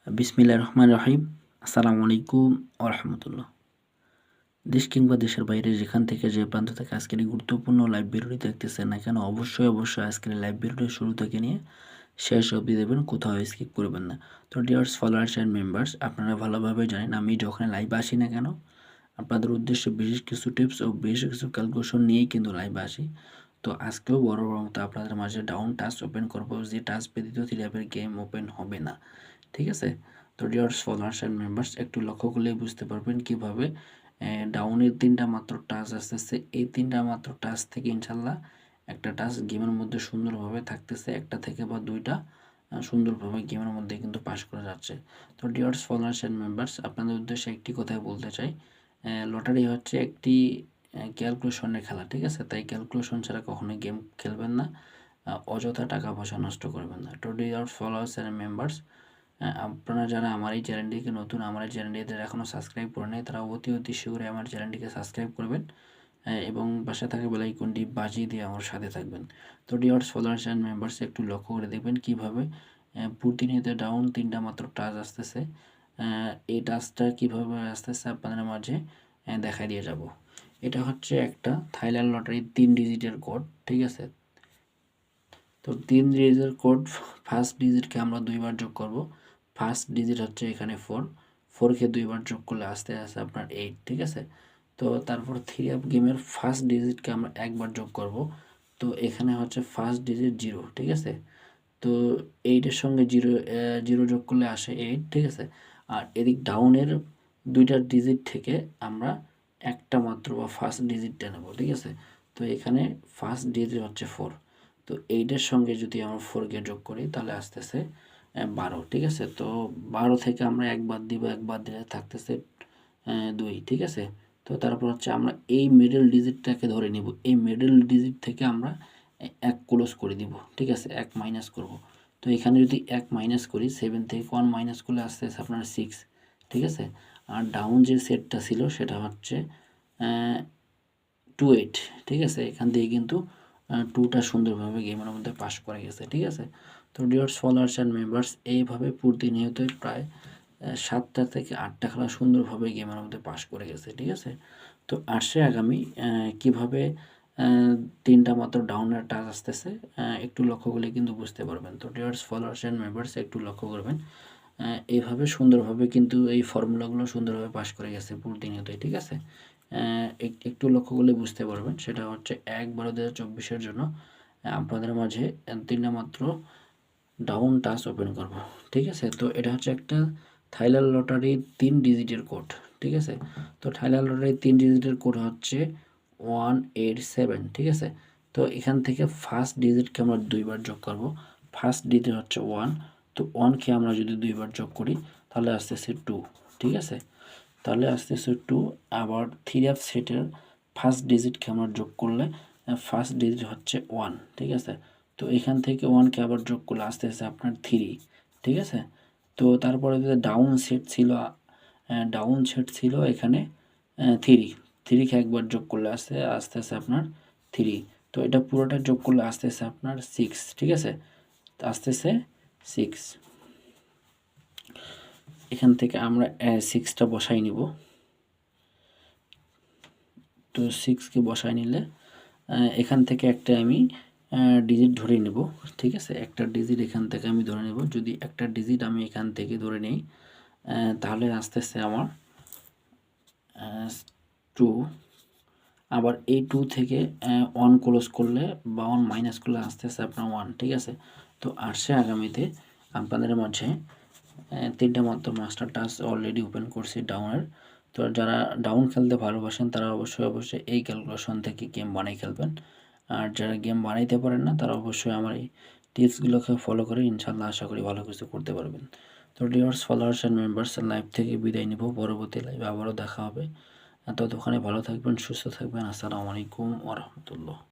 বিসমিল্লাহির রহমানির রহিম। আসসালামু আলাইকুম ওয়া রাহমাতুল্লাহ। দেশ কিংবা দেশের বাইরে যেখান থেকে যে প্রান্ত থেকে আজকের এই গুরুত্বপূর্ণ লাইভ ভিডিওটি দেখতেছেন না কেন, অবশ্যই আজকের এই লাইভ ভিডিওটি শুরু থেকে নিয়ে শেষ অবধি দেবেন, কোথাও স্কিপ করবেন না। তো ডিয়ার্স ফলোয়ার্স অ্যান্ড মেম্বার্স, আপনারা ভালোভাবে জানেন আমি যখন লাইভে আসি না কেন আপনাদের উদ্দেশ্যে বিশেষ কিছু টিপস ও বেশ কিছু ক্যালকুলেশন নিয়েই কিন্তু লাইভে আসি। তো আজকেও বড় মতো আপনাদের মাঝে ডাউন টাচ ওপেন করবো, যে টাচ ব্যতীত থ্রি গেম ওপেন হবে না, ঠিক আছে? তো ডিয়ার্স ফলোয়ার্স অ্যান্ড মেম্বার্স, একটু লক্ষ্য করলেই বুঝতে পারবেন কীভাবে ডাউনের 3টা মাত্র টাচ আসতেছে। এই 3টা মাত্র টাচ থেকে ইনশাল্লাহ একটা টাচ গেমের মধ্যে সুন্দরভাবে থাকতেছে, একটা থেকে বা 2টা সুন্দরভাবে গেমের মধ্যে কিন্তু পাস করা যাচ্ছে। তো ডিয়ার্স ফলোয়ার্স অ্যান্ড মেম্বার্স, আপনাদের উদ্দেশ্যে একটি কথাই বলতে চাই, লটারি হচ্ছে একটি ক্যালকুলেশনের খেলা, ঠিক আছে? তাই ক্যালকুলেশন ছাড়া কখনোই গেম খেলবেন না, অযথা টাকা পয়সা নষ্ট করবেন না। তো ডিয়ার্স ফলোয়ার্স অ্যান্ড মেম্বার্স, আপনারা যারা আমার এই চ্যানেলটিকে নতুন, আমার এই চ্যানেলটিতে এখনও সাবস্ক্রাইব করে নেই, তারা অতি শীঘ্রই আমার চ্যানেলটিকে সাবস্ক্রাইব করবেন এবং পাশে থাকা বেল আইকনটি বাজিয়ে দিয়ে আমার সাথে থাকবেন। তো ডিয়ার্স ফলোয়ার্স অ্যান্ড মেম্বার্স, একটু লক্ষ্য করে দেখবেন কীভাবে প্রতিনিয়ত ডাউন 3টা মাত্র টাচ আসতেছে। এই টাচটা কীভাবে আসতেছে আপনাদের মাঝে দেখাই দিয়ে যাব। এটা হচ্ছে একটা থাইল্যান্ড লটারির 3 ডিজিটের কোড, ঠিক আছে? তো 3 ডিজিটের কোড, ফার্স্ট ডিজিটকে আমরা 2বার যোগ করব। ফার্স্ট ডিজিট হচ্ছে এখানে 4কে 2বার যোগ করলে আসতে আপনার 8, ঠিক আছে? তো তারপর থ্রি আপ গেমের ফার্স্ট ডিজিটকে আমরা একবার যোগ করব। তো এখানে হচ্ছে ফার্স্ট ডিজিট 0, ঠিক আছে? তো 8-এর সঙ্গে 0 যোগ করলে আসে 8, ঠিক আছে? আর এদিক ডাউনের 2টা ডিজিট থেকে আমরা একটা মাত্র বা ফার্স্ট ডিজিটটা নেব, ঠিক আছে? তো এখানে ফার্স্ট ডিজিট হচ্ছে 4। তো 8-এর সঙ্গে যদি আমরা 4কে যোগ করি তাহলে আসতেছে 12, ঠিক আছে? তো 12 থেকে আমরা একবার দিব, একবার দিলে থাকতেছে 2, ঠিক আছে? তো তারপর হচ্ছে আমরা এই মিডল ডিজিটটাকে ধরে নিব, এই মিডল ডিজিট থেকে আমরা 1 ক্লোজ করে দিব, ঠিক আছে? 1 মাইনাস করব। তো এখানে যদি 1 মাইনাস করি, 7 থেকে 1 মাইনাস করলে আসতেছে আপনার 6, ঠিক আছে? আর ডাউন যে সেটটা ছিল সেটা হচ্ছে 2, 8, ঠিক আছে? এখান থেকে কিন্তু 2টা সুন্দরভাবে গেমের মধ্যে পাস করে গেছে, ঠিক আছে? তো ডিয়ার্স ফলোয়ার্স অ্যান্ড মেম্বার্স, এইভাবে প্রতিনিয়তই প্রায় 7টা থেকে 8টা খেলা সুন্দরভাবে গেমের মধ্যে পাস করে গেছে, ঠিক আছে? তো আসছে আগামী কীভাবে 3টা মাত্র ডাউনের টাচ আসতেছে, একটু লক্ষ্য করলে কিন্তু বুঝতে পারবেন। তো ডিয়ার্স ফলোয়ার্স অ্যান্ড মেম্বার্স, একটু লক্ষ্য করবেন, এইভাবে সুন্দরভাবে কিন্তু এই ফর্মুলাগুলো সুন্দরভাবে পাস করে গেছে প্রতিনিয়তই, ঠিক আছে? একটু লক্ষ্য করলে বুঝতে পারবেন। সেটা হচ্ছে 1/12/2024-এর জন্য আপনাদের মাঝে 3টা মাত্র ডাউন টাচ ওপেন করব, ঠিক আছে? তো এটা হচ্ছে একটা থাইল্যান্ড লটারির 3 ডিজিটের কোড, ঠিক আছে? তো থাইল্যান্ড লটারির 3 ডিজিটের কোড হচ্ছে 187, ঠিক আছে? তো এখান থেকে ফার্স্ট ডিজিটকে আমরা 2বার যোগ করব। ফার্স্ট ডিজিট হচ্ছে 1, তো 1কে আমরা যদি 2বার যোগ করি তাহলে আসতেছে 2, ঠিক আছে? তাহলে আসতেছে 2। আবার থ্রি আপ সেটের ফার্স্ট ডিজিটকে আমরা যোগ করলে ফার্স্ট ডিজিট হচ্ছে 1, ঠিক আছে? তো এখান থেকে 1কে আবার যোগ করলে আসতেছে আপনার 3, ঠিক আছে? তো তারপরে যে ডাউন সেট ছিল এখানে 3কে একবার যোগ করলে আসতেছে আপনার 3। তো এটা পুরোটা যোগ করলে আসতেছে আপনার 6, ঠিক আছে? আসতেছে 6। এখান থেকে আমরা 6টা বসাই নিব। তো 6কে বসাই নিলে এখান থেকে একটা আমি ডিজিট ধরে নেব, ঠিক আছে? একটা ডিজিট এখান থেকে আমি ধরে নেব। যদি একটা ডিজিট আমি এখান থেকে ধরে নেই তাহলে আসতেছে আমার 2। আবার এই 2 থেকে 1 ক্লোজ করলে বা 1 মাইনাস করলে আসতেছে আপনার 1, ঠিক আছে? তো আসছে আগামীতে আপনাদের মাঝে 3টা মাত্র মাস্টার টাচ অলরেডি ওপেন করছি ডাউনের। তো যারা ডাউন খেলতে ভালোবাসেন তারা অবশ্যই এই ক্যালকুলেশন থেকে গেম বানিয়ে খেলবেন। আর যারা গেম বানাইতে পারেন না তারা অবশ্যই আমার এই টিপসগুলোকে ফলো করে ইনশাল্লাহ আশা করি ভালো কিছু করতে পারবেন। তো dears followers and members, live থেকে বিদায় নিব, পরবর্তী লাইভে আবারও দেখা হবে। ততক্ষণে ভালো থাকবেন, সুস্থ থাকবেন। আসসালামু আলাইকুম ওয়া রাহমাতুল্লাহ।